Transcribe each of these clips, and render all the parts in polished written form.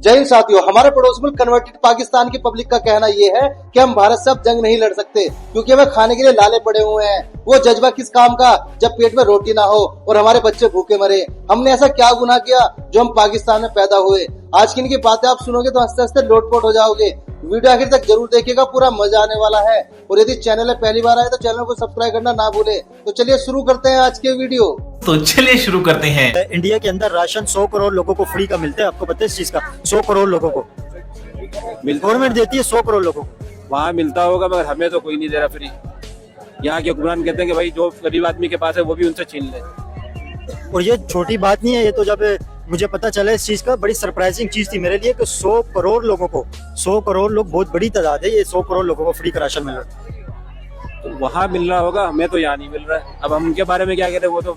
जय हिंद साथियों, हमारे पड़ोस मुल्क कन्वर्टेड पाकिस्तान की पब्लिक का कहना ये है कि हम भारत से अब जंग नहीं लड़ सकते क्योंकि हमें खाने के लिए लाले पड़े हुए हैं। वो जज्बा किस काम का जब पेट में रोटी ना हो और हमारे बच्चे भूखे मरे। हमने ऐसा क्या गुनाह किया जो हम पाकिस्तान में पैदा हुए। आज की इनकी बातें आप सुनोगे तो हंसते हंसते लोटपोट हो जाओगे। वीडियो आखिर तक जरूर देखिएगा, पूरा मजा आने वाला है। और यदि चैनल में पहली बार आए तो चैनल को सब्सक्राइब करना ना भूले। तो चलिए शुरू करते हैं आज के वीडियो। तो चलिए शुरू करते हैं। इंडिया के अंदर राशन 100 करोड़ लोगों को फ्री का मिलता है। आपको पता है इस चीज का? 100 करोड़ लोगों को गवर्नमेंट देती है, 100 करोड़ लोगों को। वहाँ मिलता होगा मगर हमें तो कोई नहीं दे रहा फ्री। यहाँ के हुक्मरान कहते हैं कि भाई जो गरीब आदमी के पास है वो भी उनसे छीन ले। और ये छोटी बात नहीं है, ये तो जब मुझे पता चला इस चीज का, बड़ी सरप्राइजिंग चीज थी मेरे लिए कि 100 करोड़ लोगों को, 100 करोड़ लोग बहुत बड़ी तादाद है, ये 100 करोड़ लोगों को फ्री का राशन मिल रहा है। तो वहाँ मिल रहा होगा, हमें तो यहाँ नहीं मिल रहा है। अब हम उनके बारे में क्या करें, वो तो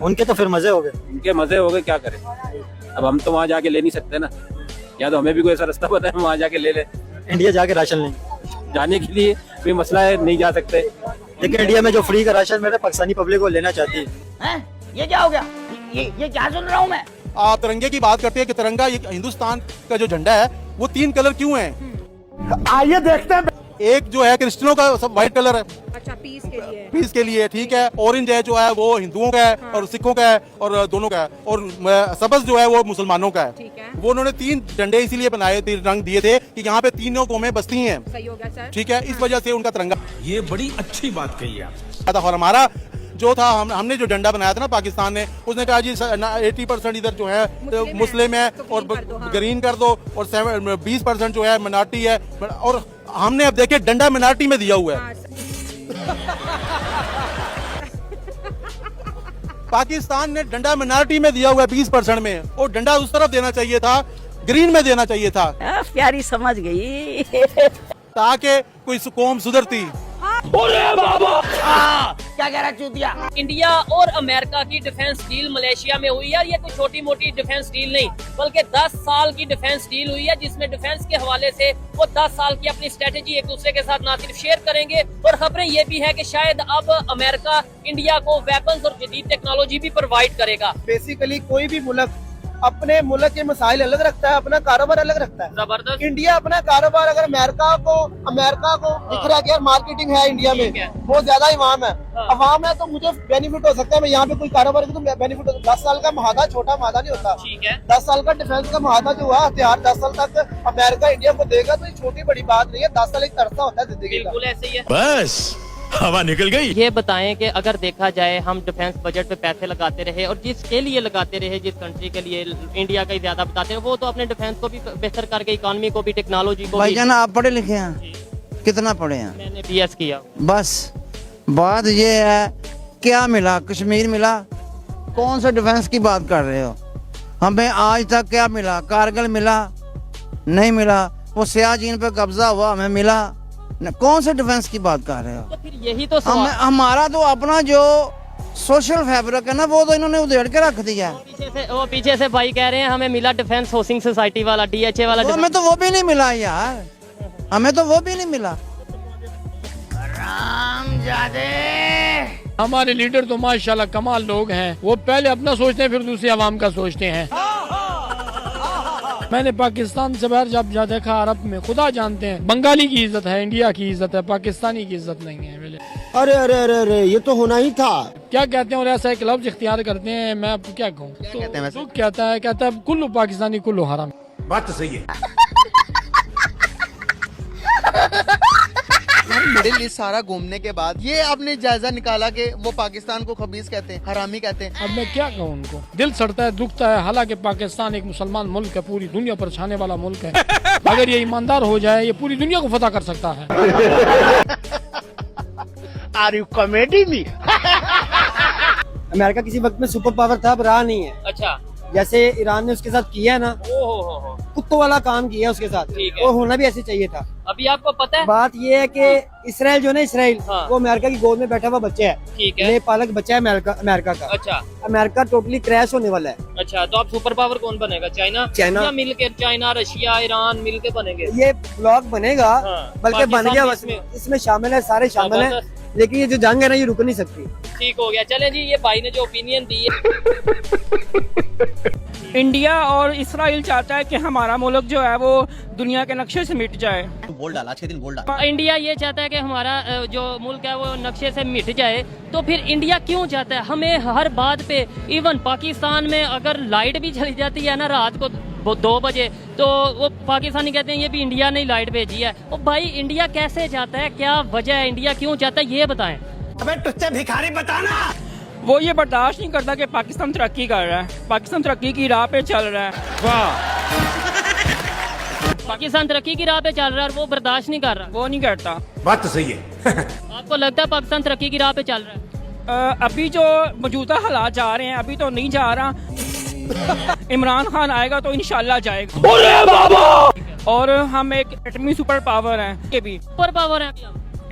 उनके तो फिर मजे हो गए। उनके मजे हो गए, क्या करें। अब हम तो वहाँ जाके ले नहीं सकते ना, या तो हमें भी कोई ऐसा रास्ता पता है वहाँ जाके ले ले। इंडिया जाके राशन लेंगे, जाने के लिए कोई मसला है, नहीं जा सकते। लेकिन इंडिया में जो फ्री का राशन मिल रहा है पाकिस्तानी पब्लिक को लेना चाहती है। ये क्या हो गया? ये क्या सुन रहा हूँ मैं? तिरंगे की बात करते हैं कि तिरंगा ये हिंदुस्तान का जो झंडा है वो 3 कलर क्यों है? आइए देखते हैं। एक जो है क्रिश्चियनों का सब व्हाइट कलर है, अच्छा पीस के लिए ठीक है। ऑरेंज है जो है वो हिंदुओं का है और सिखों का है और दोनों का है। और सबज जो है वो मुसलमानों का है। ठीक है। वो उन्होंने 3 झंडे इसीलिए बनाए थे, रंग दिए थे कि यहाँ पे तीनों कौमें बसती हैं। सही हो गया सर। ठीक है, इस वजह से उनका तिरंगा। ये बड़ी अच्छी बात कही आप। और हमारा जो था हमने जो झंडा बनाया था ना पाकिस्तान ने, उसने कहा जी 80% इधर जो है मुस्लिम है और ग्रीन कर दो और 20% जो है मिनार्टी है। और हमने अब देखे डंडा मिनार्टी में दिया हुआ है। पाकिस्तान ने डंडा मिनार्टी में दिया हुआ है 20% में, और डंडा उस तरफ देना चाहिए था, ग्रीन में देना चाहिए था, प्यारी समझ गई। ताकि कोई कौम सुधरती। क्या कह रहा चूतिया? इंडिया और अमेरिका की डिफेंस डील मलेशिया में हुई है। ये कोई छोटी मोटी डिफेंस डील नहीं, बल्कि 10 साल की डिफेंस डील हुई है, जिसमें डिफेंस के हवाले से वो 10 साल की अपनी स्ट्रेटेजी एक दूसरे के साथ ना सिर्फ शेयर करेंगे, और खबरें ये भी है कि शायद अब अमेरिका इंडिया को वेपन्स और जदीद टेक्नोलॉजी भी प्रोवाइड करेगा। बेसिकली कोई भी मुल्क अपने मुल्क के मसाइल अलग रखता है, अपना कारोबार अलग रखता है। जबरदस्त। इंडिया अपना कारोबार अगर अमेरिका को दिख रहा है कि यार मार्केटिंग है इंडिया में, बहुत ज्यादा अवाम है, अवाम है तो मुझे बेनिफिट हो सकता है। मैं यहाँ पे कोई कारोबार तो बेनिफिट हो। 10 साल का मुआहदा छोटा मुआहदा नहीं होता। ठीक है। 10 साल का डिफेंस का मुआहदा जो हुआ, हथियार 10 साल तक अमेरिका इंडिया को देगा, तो ये छोटी बड़ी बात नहीं है। 10 साल एक अरसा होता है जिंदगी का। बिल्कुल ऐसे ही है। बस हवा निकल गई। ये बताएं कि अगर देखा जाए हम डिफेंस बजट पे पैसे लगाते रहे, और जिसके लिए लगाते रहे, जिस कंट्री के लिए इंडिया का ही ज्यादा बताते रहे, वो तो अपने डिफेंस को भी बेहतर करके इकोनॉमी को भी, टेक्नोलॉजी को भी। भाईजान आप पढ़े लिखे हैं? कितना पढ़े हैं? मैंने BS किया। बस बात ये है, क्या मिला? कश्मीर मिला? कौन सा डिफेंस की बात कर रहे हो? हमें आज तक क्या मिला? कारगिल मिला? नहीं मिला। वो सियाचिन पे कब्जा हुआ, हमें मिला? कौन सा डिफेंस की बात कर रहे हो? तो फिर यही तो हमारा तो अपना जो सोशल फैब्रिक है ना, वो तो इन्होंने उधेड़ के रख दिया है। वो पीछे से भाई कह रहे हैं हमें मिला डिफेंस हाउसिंग सोसाइटी वाला, DHA वाला। हमें तो वो भी नहीं मिला यार, हमें तो वो भी नहीं मिला। हमारे लीडर तो माशाल्लाह कमाल लोग हैं। वो पहले अपना सोचते हैं, फिर दूसरी आवाम का सोचते हैं। मैंने पाकिस्तान से बाहर जब देखा, अरब में खुदा जानते हैं बंगाली की इज्जत है, इंडिया की इज्जत है, पाकिस्तानी की इज्जत नहीं है। अरे अरे अरे अरे, ये तो होना ही था। क्या कहते हैं, और ऐसा एक लफ्ज इख्तियार करते हैं, मैं आपको क्या कहूँ। तो कहता है कुल्लू पाकिस्तानी कुल्लू हराम। बात तो सही है। मिडिल ईस्ट सारा घूमने के बाद ये आपने जायजा निकाला कि वो पाकिस्तान को खबीज कहते हैं, हरामी कहते हैं। अब मैं क्या कहूँ उनको, दिल सड़ता है, दुखता है। हालांकि पाकिस्तान एक मुसलमान मुल्क है, पूरी दुनिया पर छाने वाला मुल्क है। अगर ये ईमानदार हो जाए, ये पूरी दुनिया को फतह कर सकता है। Are you comedy me? America किसी वक्त में सुपर पावर था, अब रहा नहीं है। अच्छा। जैसे ईरान ने उसके साथ किया ना, कुत्तों वाला काम किया उसके साथ, वो होना भी ऐसे चाहिए था। अभी आपको पता है बात ये है कि इसराइल जो है ना, इसराइल वो अमेरिका की गोद में बैठा हुआ बच्चा है। ठीक है। पालक बच्चा है अमेरिका का। अच्छा। अमेरिका टोटली क्रैश होने वाला है। अच्छा, तो आप सुपर पावर कौन बनेगा? चाइना या मिलकर चाइना, रशिया, ईरान मिलके बनेंगे? ये ब्लॉक बनेगा, बल्कि बन गया, इसमें शामिल है, सारे शामिल है। लेकिन ये जो जंग है ना, ये रुक नहीं सकती। ठीक हो गया। चलें जी, ये भाई ने जो ओपिनियन दी है। इंडिया और इस्राइल चाहता है कि हमारा मुल्क जो है वो दुनिया के नक्शे से मिट जाए। बोल डाला आज के दिन, बोल डाला। इंडिया ये चाहता है कि हमारा जो मुल्क है वो नक्शे से मिट जाए, तो फिर इंडिया क्यों चाहता है? हमें हर बात पे, इवन पाकिस्तान में अगर लाइट भी चली जाती है ना रात को 2 बजे, तो वो पाकिस्तानी कहते हैं ये भी इंडिया ने लाइट भेजी है। ओ भाई, इंडिया कैसे चाहता है? क्या वजह है? इंडिया क्यों चाहता है, ये बताएं। अबे टुच्चे भिखारी बताना। वो ये बर्दाश्त नहीं करता कि पाकिस्तान तरक्की कर रहा है, पाकिस्तान तरक्की की राह पे चल रहा है। वाह, पाकिस्तान तरक्की की राह पे चल रहा है और वो बर्दाश्त नहीं कर रहा। वो नहीं करता। बात तो सही है। आपको लगता है पाकिस्तान तरक्की की राह पे चल रहा है? अभी जो मौजूदा हालात जा रहे हैं, अभी तो नहीं जा रहा। इमरान खान आएगा तो इंशाल्लाह जाएगा। और हम एक एटमी सुपर पावर हैं, के भी सुपर पावर है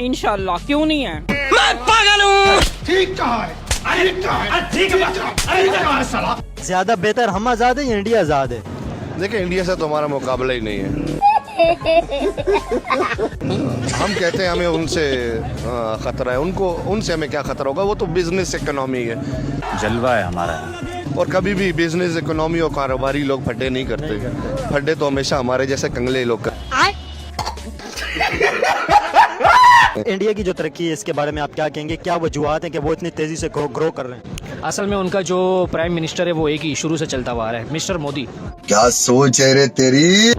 इंशाल्लाह, क्यों नहीं है? मैं पागल हूँ। ठीक कहा है, ठीक है। ज्यादा बेहतर हम आजाद है या इंडिया आजाद है? देखिए, इंडिया से तो हमारा मुकाबला ही नहीं है। हम कहते हैं हमें उनसे खतरा है, उनसे हमें क्या खतरा होगा? वो तो बिजनेस इकोनॉमी है, जलवा है हमारा। और कभी भी बिजनेस इकोनॉमी और कारोबारी लोग फड्डे नहीं करते। फड्डे तो हमेशा हमारे जैसे कंगले लोग करते। इंडिया की जो तरक्की है इसके बारे में आप क्या कहेंगे? क्या वजूहत हैं कि वो इतनी तेजी से ग्रो कर रहे हैं? असल में उनका जो प्राइम मिनिस्टर है वो एक ही शुरू से चलता हुआ आ रहा है, मिस्टर मोदी। क्या सोच है रे तेरी?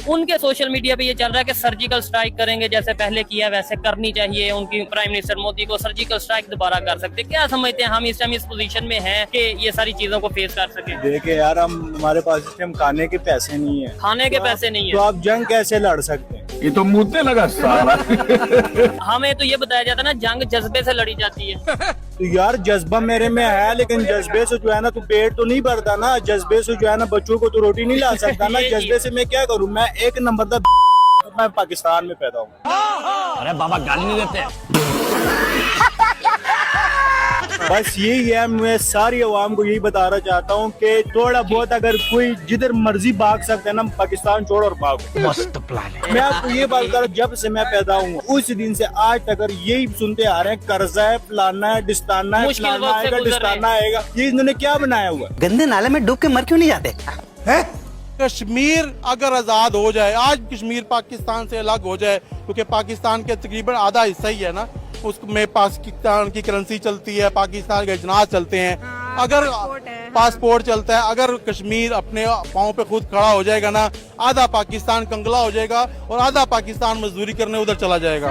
उनके सोशल मीडिया पे ये चल रहा है कि सर्जिकल स्ट्राइक करेंगे, जैसे पहले किया वैसे करनी चाहिए। उनकी प्राइम मिनिस्टर मोदी को सर्जिकल स्ट्राइक दोबारा कर सकते। क्या समझते हैं हम इस टाइम इस पोजीशन में हैं कि ये सारी चीजों को फेस कर सके? देखिए यार, हमारे पास इस टाइम खाने के पैसे नहीं है। खाने के पैसे नहीं तो है आप जंग कैसे लड़ सकते हैं? ये तो मुद्दे लगा साला। हमें तो ये बताया जाता है ना, जंग जज्बे से लड़ी जाती है। तो यार जज्बा मेरे में है, लेकिन जज्बे से जो है ना, तू पेट तो नहीं भरता ना। जज्बे से जो है ना, बच्चों को तो रोटी नहीं ला सकता ना। जज्बे से मैं क्या करूँ? मैं एक नंबर का मैं पाकिस्तान में पैदा हूँ। अरे बाबा, गाली नहीं देते। बस यही है, मैं सारी अवाम को यही बताना चाहता हूँ कि थोड़ा बहुत अगर कोई जिधर मर्जी भाग सकता है ना, पाकिस्तान छोड़ और भागो। मस्त प्लान है। मैं आपको ये बात कर रहा हूँ, जब से मैं पैदा हूँ उस दिन से आज तक अगर यही सुनते आ रहे हैं, कर्जा है, फलाना है, डिस्ताना है, फलाना आएगा, डिस्ताना आएगा। ये इन्होंने क्या बनाया हुआ? गंदे नाले में डूब के मर क्यों नहीं जाते? कश्मीर अगर आज़ाद हो जाए, आज कश्मीर पाकिस्तान से अलग हो जाए, क्योंकि पाकिस्तान के तकरीबन आधा हिस्सा ही है ना, उसमें पाकिस्तान की करेंसी चलती है, पाकिस्तान के जनाज चलते हैं। अगर पासपोर्ट चलता है, अगर कश्मीर अपने पाँव पे खुद खड़ा हो जाएगा ना, आधा पाकिस्तान कंगला हो जाएगा और आधा पाकिस्तान मजदूरी करने उधर चला जाएगा।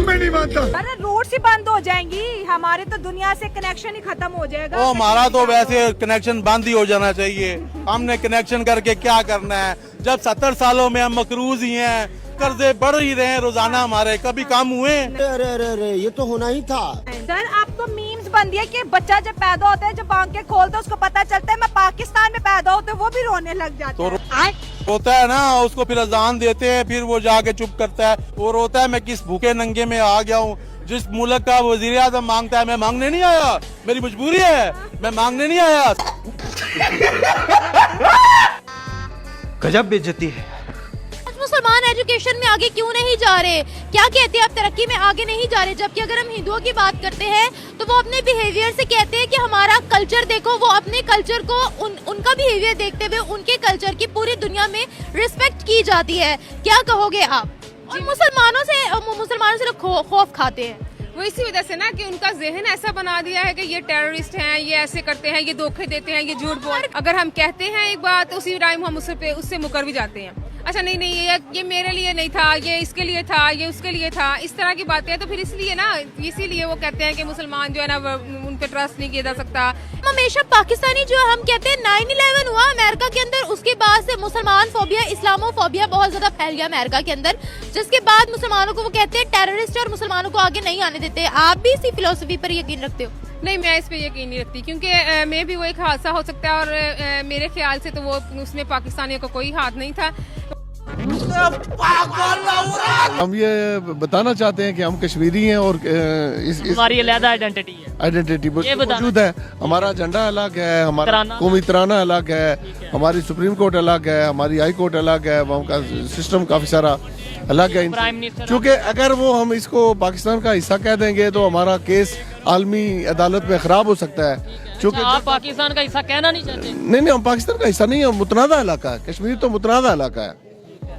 मैं नहीं मानता। अरे रोड से बंद हो जाएंगी, हमारे तो दुनिया से कनेक्शन ही खत्म हो जाएगा। ओ, हमारा तो वैसे कनेक्शन बंद ही हो जाना चाहिए। हमने कनेक्शन करके क्या करना है, जब 70 सालों में हम मकरूज ही हैं, कर्जे बढ़ ही रहे हैं रोजाना हमारे, कभी कम हुए? अरे अरे अरे, ये तो होना ही था। सर, आप तो मीम्स बन दिया कि बच्चा जब पैदा होता है, जब आंखें खोलता है उसको पता चलता है मैं पाकिस्तान में पैदा होता है, वो भी रोने लग जाता तो है। रोता है ना, उसको फिर अजान देते हैं, फिर वो जाके चुप करता है। वो रोता है मैं किस भूखे नंगे में आ गया हूँ। जिस मुल्क का वजीर आज़म मांगता है, मैं मांगने नहीं आया, मेरी मजबूरी है, मैं मांगने नहीं आया। गजब बेइज्जती है। मुसलमान एजुकेशन में आगे क्यों नहीं जा रहे? क्या कहते हैं आप तरक्की में आगे नहीं जा रहे? जबकि अगर हम हिंदुओं की बात करते हैं तो वो अपने बिहेवियर से कहते हैं कि हमारा कल्चर देखो, वो अपने कल्चर को उनका बिहेवियर देखते हुए उनके कल्चर की पूरी दुनिया में रिस्पेक्ट की जाती है। क्या कहोगे आप? और मुसलमानों से लोग खौफ खाते हैं। वो इसी वजह से ना कि उनका जहन ऐसा बना दिया है कि ये टेररिस्ट हैं, ये ऐसे करते हैं, ये धोखे देते हैं, ये झूठ बोल। अगर हम कहते हैं एक बात, उसी टाइम हम उससे मुकर भी जाते हैं। अच्छा नहीं ये मेरे लिए नहीं था, ये इसके लिए था, ये उसके लिए था, इस तरह की बातें हैं। तो फिर इसीलिए वो कहते हैं कि मुसलमान जो है ना उन पे ट्रस्ट नहीं किया जा सकता। हमेशा पाकिस्तानी जो हम कहते हैं 9/11 हुआ अमेरिका के अंदर, उसके बाद से मुसलमान फोबिया, इस्लामोफोबिया बहुत ज्यादा फैल गया अमेरिका के अंदर, जिसके बाद मुसलमानों को वो कहते हैं टेररिस्ट और मुसलमानों को आगे नहीं आने देते। आप भी इसी फिलोसफी पर यकीन रखते हो? नहीं, मैं इस पे यकीन नहीं रखती, क्योंकि मैं भी वो एक हादसा हो सकता है और मेरे ख्याल से तो वो उसमें पाकिस्तानियों का कोई हाथ नहीं था। हम ये बताना चाहते हैं कि हम कश्मीरी हैं और इस हमारी अलग आइडेंटिटी है, आइडेंटिटी ये बताना मौजूद है। हमारा झंडा अलग है, हमारा कौमी तराना अलग है, हमारी सुप्रीम कोर्ट अलग है, हमारी हाई कोर्ट अलग है, वहाँ का सिस्टम काफी सारा अलग है। प्राइम मिनिस्टर क्योंकि अगर वो हम इसको पाकिस्तान का हिस्सा कह देंगे तो हमारा केस आलमी अदालत में खराब हो सकता है। क्योंकि आप पाकिस्तान का हिस्सा कहना नहीं चाहते? नहीं, हम पाकिस्तान का हिस्सा नहीं है, मुतनाज़ा इलाका है। कश्मीर तो मुतनाज़ा इलाका है।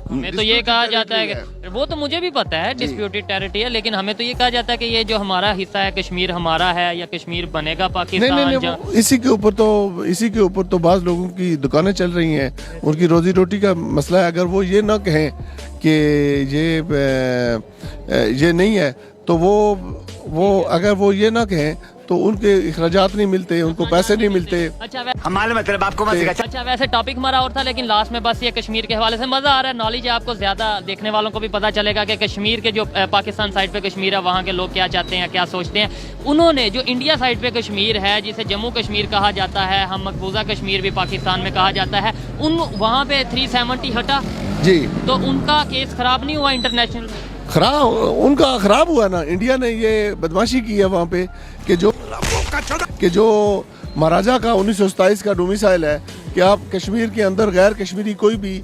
हमें तो ये कहा जाता है कि वो तो मुझे भी पता है डिस्प्यूटेड टेरिटरी है, लेकिन हमें तो ये कहा जाता है कि ये जो हमारा हिस्सा है कश्मीर हमारा है या कश्मीर बनेगा पाकिस्तान। नहीं, इसी के ऊपर तो बाज़ लोगों की दुकानें चल रही हैं, उनकी रोजी रोटी का मसला है। अगर वो ये ना कहें कि ये नहीं है तो वो अगर वो ये ना कहें तो उनके इखराजात नहीं मिलते, उनको पैसे नहीं मिलते। हमारे मतलब आपको अच्छा, वैसे टॉपिक हमारा और था, लेकिन लास्ट में बस ये कश्मीर के हवाले से मजा आ रहा है, नॉलेज है आपको, ज्यादा देखने वालों को भी पता चलेगा कि कश्मीर के जो पाकिस्तान साइड पे कश्मीर है वहाँ के लोग क्या चाहते हैं, क्या सोचते हैं। उन्होंने जो इंडिया साइड पे कश्मीर है, जिसे जम्मू कश्मीर कहा जाता है, हम मकबूजा कश्मीर भी पाकिस्तान में कहा जाता है, वहाँ पे 370 हटा जी, तो उनका केस खराब नहीं हुआ इंटरनेशनल? उनका खराब हुआ ना। इंडिया ने ये बदमाशी की है वहाँ पे कि जो महाराजा का 1927 का डोमिसाइल है कि आप कश्मीर के अंदर गैर कश्मीरी कोई भी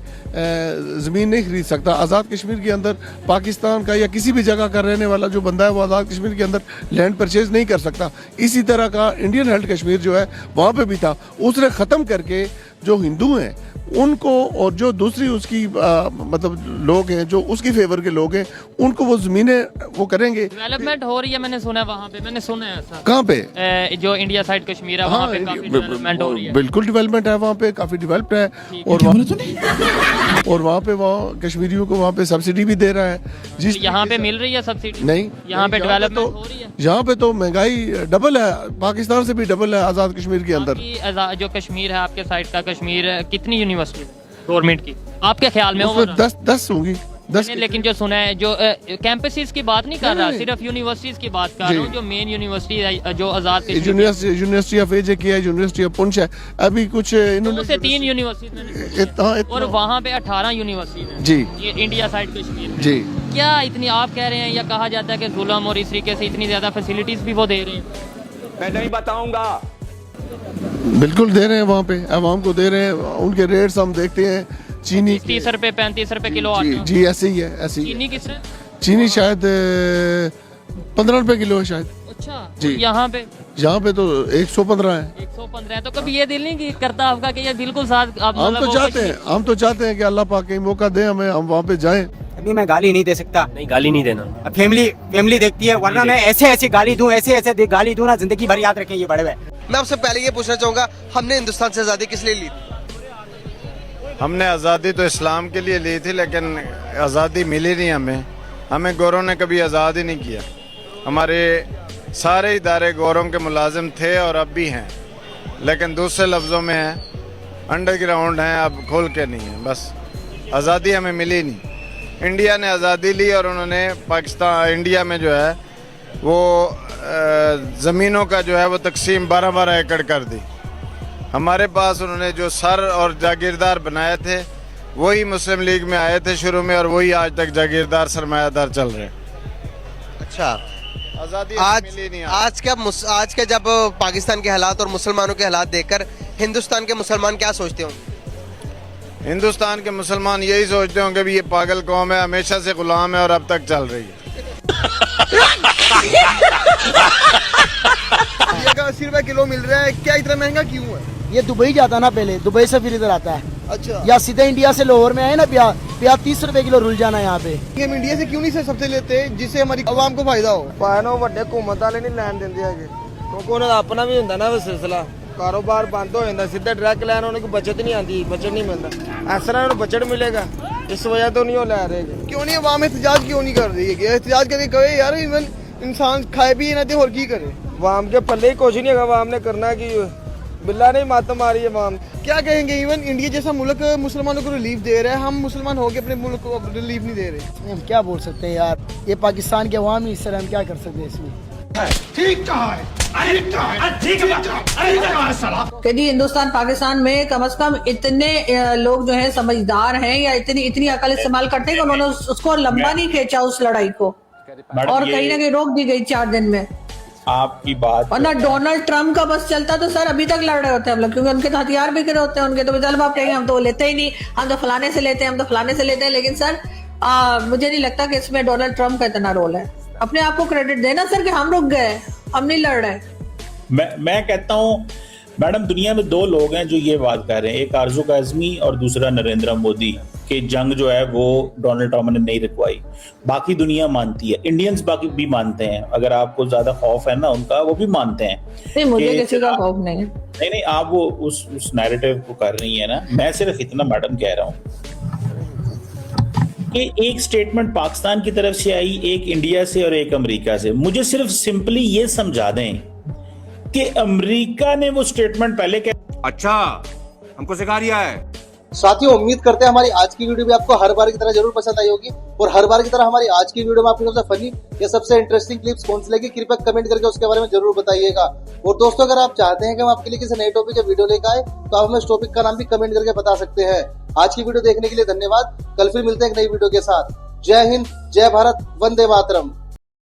ज़मीन नहीं खरीद सकता। आज़ाद कश्मीर के अंदर पाकिस्तान का या किसी भी जगह का रहने वाला जो बंदा है वो आज़ाद कश्मीर के अंदर लैंड परचेज नहीं कर सकता। इसी तरह का इंडियन हेल्ड कश्मीर जो है वहाँ पे भी था। उसने ख़त्म करके जो हिंदू हैं उनको और जो दूसरी उसकी मतलब लोग हैं जो उसकी फेवर के लोग हैं उनको वो ज़मीनें वो करेंगे। डेवलपमेंट हो रही है, मैंने सुना है वहाँ पे, मैंने सुना है ऐसा। कहाँ पे? जो इंडिया साइड कश्मीर है वहाँ पे काफी डेवलपमेंट हो रही है। बिल्कुल डेवलपमेंट है वहाँ पे, काफी डेवलप्ड है। और वहाँ पे कश्मीरियों को वहाँ पे सब्सिडी भी दे रहा है। जिस यहाँ पे मिल रही है सब्सिडी? नहीं, यहाँ पे डेवलपमेंट हो रही है। यहाँ पे तो महंगाई डबल है, पाकिस्तान से भी डबल है आज़ाद कश्मीर के अंदर। जो कश्मीर है आपके साइड का कश्मीर, कितनी यूनिवर्सिटी गवर्नमेंट की आपके ख्याल में? 10 होंगी। लेकिन जो सुना है, जो कैंपसेस की बात नहीं कर रहा, सिर्फ यूनिवर्सिटीज की बात कर रहा हूँ। जो मेन यूनिवर्सिटी है जो आजाद यूनिवर्सिटी ऑफ एजे की है, यूनिवर्सिटी ऑफ पुंछ है, अभी कुछ इन्होंने 3 यूनिवर्सिटी और वहाँ पे 18 यूनिवर्सिटी जी, ये इंडिया साइड कश्मीर जी। क्या इतनी आप कह रहे हैं या कहा जाता है कि जुल्म और इस तरीके से इतनी ज्यादा फैसिलिटीज भी वो दे रहे हैं? मैं नहीं बताऊंगा। बिल्कुल दे रहे हैं, वहाँ पे आवाम को दे रहे हैं। उनके रेट्स हम देखते हैं, चीनी 30 रुपए 35 रुपए किलो जी ऐसे ही है, ऐसे ही। चीनी किस तरह? चीनी शायद 15 रुपए किलो है शायद। अच्छा जी। यहाँ पे तो 115 है। 115 है। तो कभी ये दिल नहीं कि करता आपका कि ये बिल्कुल साथ आप हम तो चाहते हैं कि अल्लाह पाक कहीं मौका दे हमें, हम वहाँ पे जाएं। अभी मैं गाली नहीं दे सकता। नहीं, गाली नहीं देना। फैमिली देखती है, वरना मैं ऐसे गाली दूं, ऐसे गाली दूं ना, जिंदगी भर याद रखें ये बड़े हुए। मैं आपसे पहले ये पूछना चाहूंगा, हमने हिंदुस्तान से आज़ादी किस लिए ली? हमने आज़ादी तो इस्लाम के लिए ली थी, लेकिन आज़ादी मिली नहीं हमें। हमें गौरों ने कभी आज़ाद ही नहीं किया। हमारे सारे इदारे गौरों के मुलाजिम थे और अब भी हैं, लेकिन दूसरे लफ्ज़ों में है अंडरग्राउंड हैं, अब खोल के नहीं है। बस आज़ादी हमें मिली नहीं। इंडिया ने आज़ादी ली और उन्होंने इंडिया में जो है वो ज़मीनों का जो है वो तकसीम 12-12 एकड़ कर दी। हमारे पास उन्होंने जो सर और जागीरदार बनाए थे वही मुस्लिम लीग में आए थे शुरू में, और वही आज तक जागीरदार सरमायादार चल रहे हैं। अच्छा, आज़ादी आज के जब पाकिस्तान के हालात और मुसलमानों के हालात देखकर हिंदुस्तान के मुसलमान क्या सोचते होंगे? हिंदुस्तान के मुसलमान यही सोचते होंगे कि ये पागल कौम है, हमेशा से गुलाम है और अब तक चल रही है। 80 रुपए किलो मिल रहा है, क्या इतना महंगा क्यों है? ये दुबई जाता ना, पहले दुबई से फिर इधर आता है। अच्छा, या सीधे इंडिया से लाहौर में आए ना, प्याज 30 रुपए किलो रुल जाना यहाँ पे। हम इंडिया से क्यों नहीं सब्सिडी लेते जिससे हमारी आवाम को फायदा हो? ਵੱਡੇ ਘੁੰਮਤ ਵਾਲੇ ਨਹੀਂ ਲੈਣ ਦਿੰਦੇ ਹੈਗੇ, ਕਿਉਂਕਿ ਉਹਨਾਂ ਦਾ ਆਪਣਾ ਵੀ ਹੁੰਦਾ ਨਾ ਸਿਲਸਿਲਾ। ਕਾਰੋਬਾਰ ਬੰਦ ਹੋ ਜਾਂਦਾ, ਸਿੱਧਾ ਡਾਇਰੈਕਟ ਲੈਣ, ਉਹਨਾਂ ਨੂੰ ਬਚਤ ਨਹੀਂ ਆਉਂਦੀ, ਬਚਤ ਨਹੀਂ ਮਿਲਦਾ। ਇਸ ਤਰ੍ਹਾਂ ਉਹਨੂੰ ਬਚਤ ਮਿਲੇਗਾ, इस वजह तो नहीं हो ला रहे। क्यों नहीं आवाम एहतजाज क्यों नहीं कर रही है? एहतजाज करके कहे यार इवन इंसान खाए भी ना दे और की करे। आवाम के पल्ले ही कुछ नहीं है, आवाम ने करना कि बिल्ला नहीं मात मारी आवाम। क्या कहेंगे, इवन इंडिया जैसा मुल्क मुसलमानों को रिलीफ दे रहा है, हम मुसलमान होके अपने मुल्क को रिलीफ नहीं दे रहे। हम क्या बोल सकते हैं यार, ये पाकिस्तान के अवाम ही इस तरह, हम क्या कर सकते हैं इसमें। है, ठीक कहा है, ठीक कहा है, ठीक कहा है साला। कि जी हिंदुस्तान पाकिस्तान में कम से कम इतने लोग जो है समझदार हैं या इतनी अकल इस्तेमाल करते हैं कि उन्होंने उसको लंबा नहीं खींचा उस लड़ाई को, और कहीं ना कहीं रोक दी गई 4 दिन में। आपकी बात, वरना डोनाल्ड ट्रम्प का बस चलता तो सर अभी तक लड़ रहे होते हैं हम लोग, क्योंकि उनके तो हथियार बिखरे होते हैं, उनके तो विदल बाप कहेंगे हम तो लेते ही नहीं, हम तो फलाने से लेते हैं, हम तो फलाने से लेते हैं। लेकिन सर मुझे नहीं लगता कि इसमें डोनाल्ड ट्रम्प का इतना रोल है। अपने आप को क्रेडिट देना सर कि हम रुक गए, हम नहीं लड़ रहे। मैं कहता हूँ मैडम, दुनिया में 2 लोग हैं जो ये बात कर रहे हैं, एक आरजू काज़मी और दूसरा नरेंद्र मोदी, कि जंग जो है वो डोनाल्ड ट्रम्प ने नहीं रुकवाई। बाकी दुनिया मानती है, इंडियंस बाकी भी मानते हैं। अगर आपको ज्यादा खौफ है ना उनका, वो भी मानते हैं। नहीं, मुझे किसी का खौफ नहीं है। नहीं, आप वो उस नैरेटिव को कर रही है ना। मैं सिर्फ इतना मैडम कह रहा हूँ कि एक स्टेटमेंट पाकिस्तान की तरफ से आई, एक इंडिया से और एक अमेरिका से। मुझे सिर्फ सिंपली ये समझा दें कि अमेरिका ने वो स्टेटमेंट पहले अच्छा हमको सिखा दिया है। साथियों, उम्मीद करते हैं हमारी आज की वीडियो भी आपको हर बार की तरह जरूर पसंद आई होगी, और हर बार की तरह हमारी आज की वीडियो में आपको सबसे फनी या सबसे इंटरेस्टिंग क्लिप्स कौन सी लगी कृपया कमेंट करके उसके बारे में जरूर बताइएगा। और दोस्तों, अगर आप चाहते हैं कि हम आपके लिए किसी नए टॉपिक या वीडियो लेकर आए तो आप हमें उस टॉपिक का नाम भी कमेंट करके बता सकते हैं। आज की वीडियो देखने के लिए धन्यवाद। कल फिर मिलते हैं एक नई वीडियो के साथ। जय हिंद, जय भारत, वंदे मातरम।